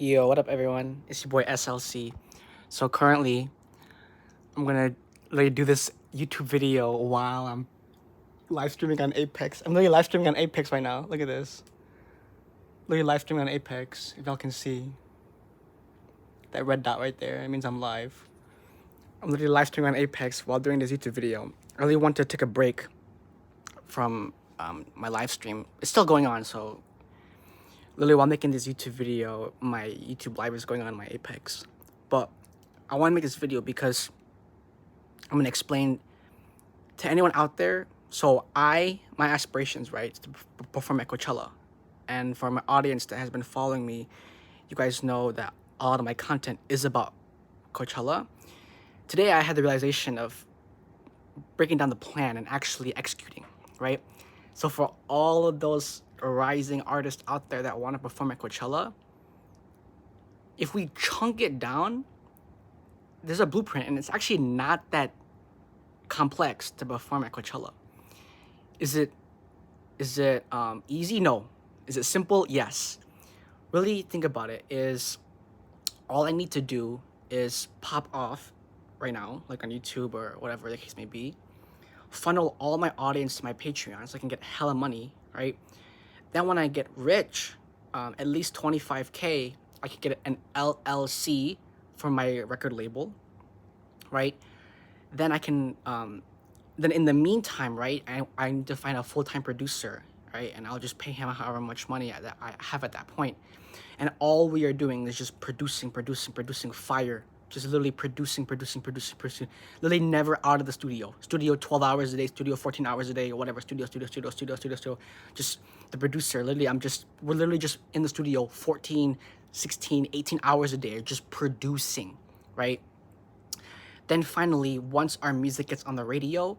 Yo, what up, everyone? It's your boy SLC. So currently, I'm gonna literally do this YouTube video while I'm live streaming on Apex. I'm literally live streaming on Apex right now. Look at this. Literally live streaming on Apex. If y'all can see that red dot right there, it means I'm live. I'm literally live streaming on Apex while doing this YouTube video. I really want to take a break from my live stream. It's still going on, so literally while making this YouTube video, my YouTube live is going on my Apex. But I want to make this video because I'm going to explain to anyone out there. So my aspirations, right, is to perform at Coachella. And for my audience that has been following me, you guys know that a lot of my content is about Coachella. Today I had the realization of breaking down the plan and actually executing, right? So for all of those rising artists out there that want to perform at Coachella, if we chunk it down, there's a blueprint, and it's actually not that complex to perform at Coachella. Is it easy? No. Is it simple? Yes. Really think about it. Is all I need to do is pop off right now, like on YouTube or whatever the case may be, funnel all my audience to my Patreon so I can get hella money, right? Then when I get rich, at least 25K, I can get an LLC for my record label, right? Then I can, then in the meantime, right, I need to find a full-time producer, right? And I'll just pay him however much money I have at that point. And all we are doing is just producing fire. Just literally producing. Literally never out of the studio. Studio 12 hours a day, studio 14 hours a day, or whatever. Studio. Just the producer. Literally, we're literally just in the studio 14, 16, 18 hours a day, just producing, right? Then finally, once our music gets on the radio,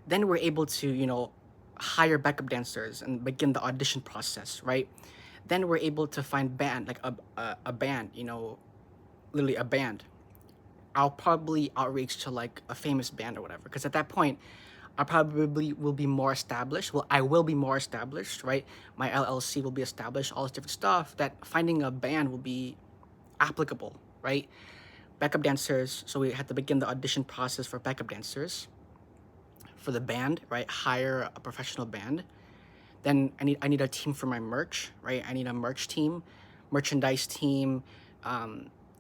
then we're able to, hire backup dancers and begin the audition process, right? Then we're able to find band, like a band, literally a band. I'll probably outreach to like a famous band or whatever, because at that point, I probably will be more established. Well, I will be more established, right? My LLC will be established, all this different stuff, that finding a band will be applicable, right? Backup dancers, so we had to begin the audition process for backup dancers for the band, right? Hire a professional band. Then I need a team for my merch, right? I need a merch team, merchandise team.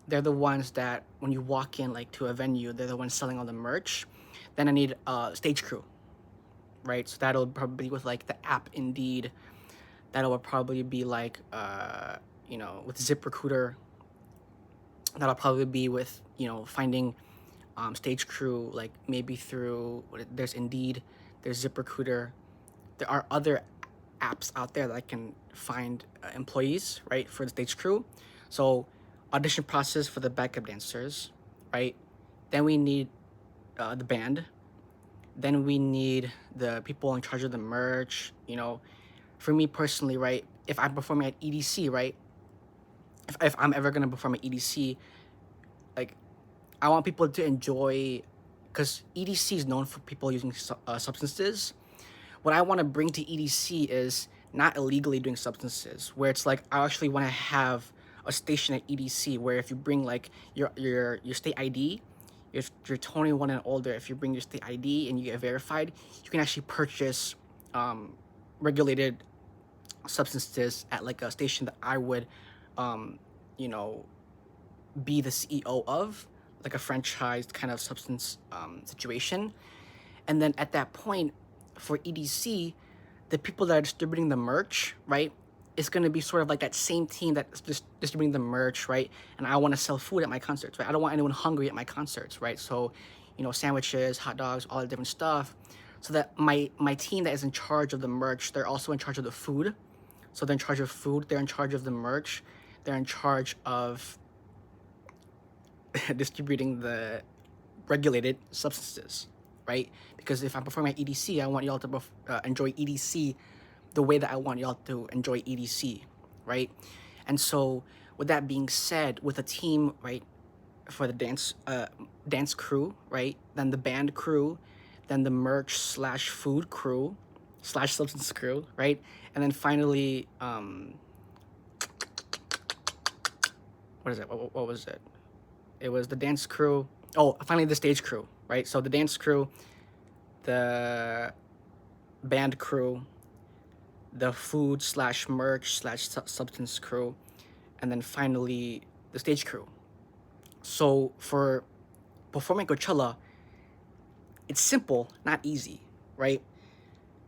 They're the ones that when you walk in like to a venue, they're the ones selling all the merch. Then I need a stage crew, right? So that'll probably be with like the app Indeed. That'll probably be like with ZipRecruiter. That'll probably be with finding stage crew, like maybe through there's Indeed, there's ZipRecruiter. There are other apps out there that I can find employees, right, for the stage crew. So audition process for the backup dancers, right? Then we need the band. Then we need the people in charge of the merch. For me personally, right, if I'm performing at EDC, right, if I'm ever gonna perform at EDC, like I want people to enjoy, because EDC is known for people using substances. What I want to bring to EDC is not illegally doing substances, where it's like I actually want to have a station at EDC where if you bring like your state ID, if you're 21 and older, if you bring your state ID and you get verified, you can actually purchase regulated substances at like a station that I would, be the CEO of, like a franchised kind of substance situation. And then at that point, for EDC, the people that are distributing the merch, right, is going to be sort of like that same team that's just distributing the merch, right? And I want to sell food at my concerts, right? I don't want anyone hungry at my concerts, right? So, sandwiches, hot dogs, all the different stuff. So that my team that is in charge of the merch, they're also in charge of the food. So they're in charge of food, they're in charge of the merch, they're in charge of distributing the regulated substances, right? Because if I'm performing at EDC, I want y'all to enjoy EDC the way that I want y'all to enjoy EDC, right? And so with that being said, with a team, right, for the dance crew, right, then the band crew, then the merch / food crew / substance crew, right, and then finally what is it? What was it? It was the dance crew. Oh, finally the stage crew, right? So the dance crew, the band crew, the food slash merch slash substance crew, and then finally the stage crew. So for performing Coachella, it's simple, not easy, right?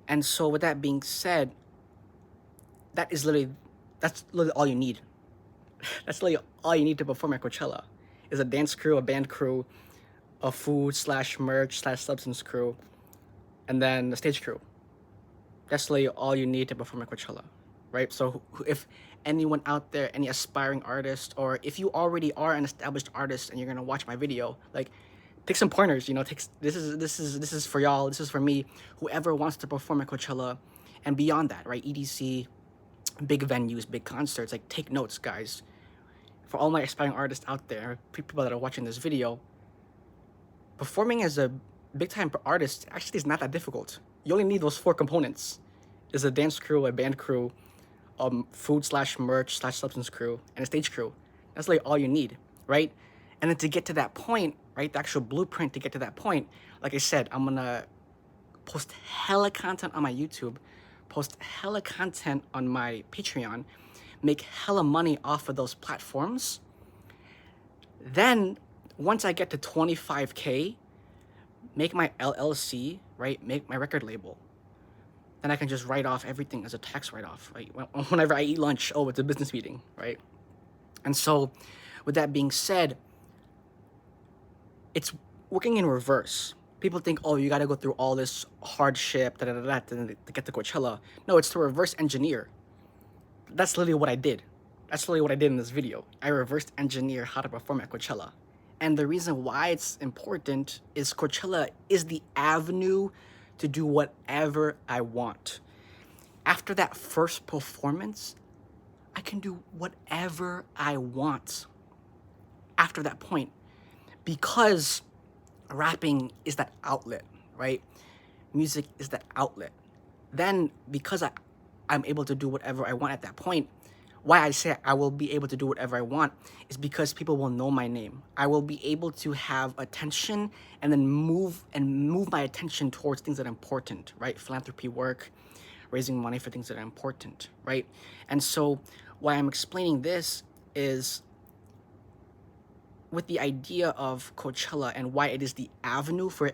And so with that being said, that's literally all you need. That's literally all you need to perform at Coachella is a dance crew, a band crew, a food slash merch slash substance crew, and then the stage crew. That's literally all you need to perform at Coachella, right? So if anyone out there, any aspiring artist, or if you already are an established artist and you're gonna watch my video, like take some pointers. You know, this is for y'all. This is for me. Whoever wants to perform at Coachella, and beyond that, right? EDC, big venues, big concerts. Like take notes, guys. For all my aspiring artists out there, people that are watching this video, performing as a big-time artist actually is not that difficult. You only need those 4 components. Is a dance crew, a band crew, food slash merch slash substance crew, and a stage crew. That's like all you need, right? And then to get to that point, right, the actual blueprint to get to that point, like I said, I'm gonna post hella content on my YouTube, post hella content on my Patreon, make hella money off of those platforms. Then once I get to 25K, make my LLC, right? Make my record label. Then I can just write off everything as a tax write-off, right? Whenever I eat lunch, oh, it's a business meeting, right? And so with that being said, it's working in reverse. People think, oh, you got to go through all this hardship, to get to Coachella. No, it's to reverse engineer. That's literally what I did. That's literally what I did in this video. I reversed engineer how to perform at Coachella. And the reason why it's important is Coachella is the avenue to do whatever I want. After that first performance, I can do whatever I want after that point, because rapping is that outlet, right? Music is that outlet. Then because I'm able to do whatever I want at that point, why I say I will be able to do whatever I want is because people will know my name. I will be able to have attention and then move my attention towards things that are important, right? Philanthropy work, raising money for things that are important, right? And so why I'm explaining this is with the idea of Coachella and why it is the avenue for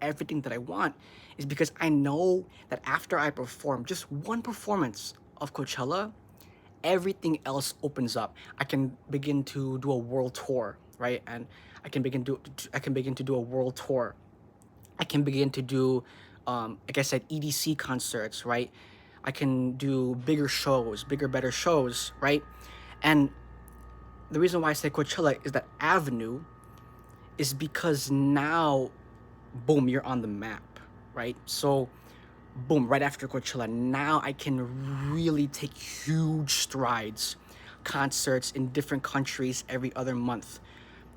everything that I want is because I know that after I perform just one performance of Coachella, everything else opens up. I can begin to do a world tour, right? And I can begin to do a world tour. I can begin to do, like I said, EDC concerts, right? I can do bigger shows, bigger, better shows, right? And the reason why I say Coachella is that avenue is because now, boom, you're on the map, right? So boom, right after Coachella, now I can really take huge strides. Concerts in different countries every other month.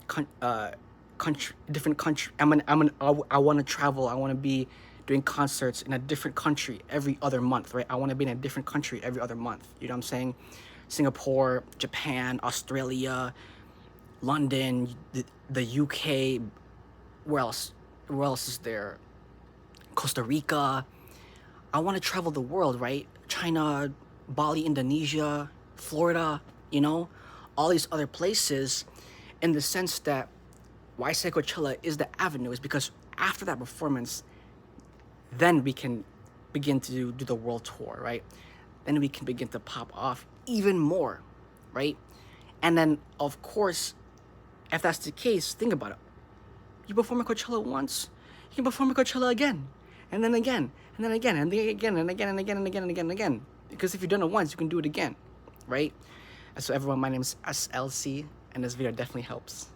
Different country. I want to travel. I want to be doing concerts in a different country every other month, right? I want to be in a different country every other month. You know what I'm saying? Singapore, Japan, Australia, London, the UK. Where else? Where else is there? Costa Rica. I want to travel the world, right? China, Bali, Indonesia, Florida, you know, all these other places, in the sense that why I say Coachella is the avenue is because after that performance, then we can begin to do the world tour, right? Then we can begin to pop off even more, right? And then, of course, if that's the case, think about it. You perform at Coachella once, you can perform at Coachella again, and then again, and then again, and then again, and again, and again, and again, and again, and again. Because if you've done it once, you can do it again, right? And so everyone, my name is SLC, and this video definitely helps.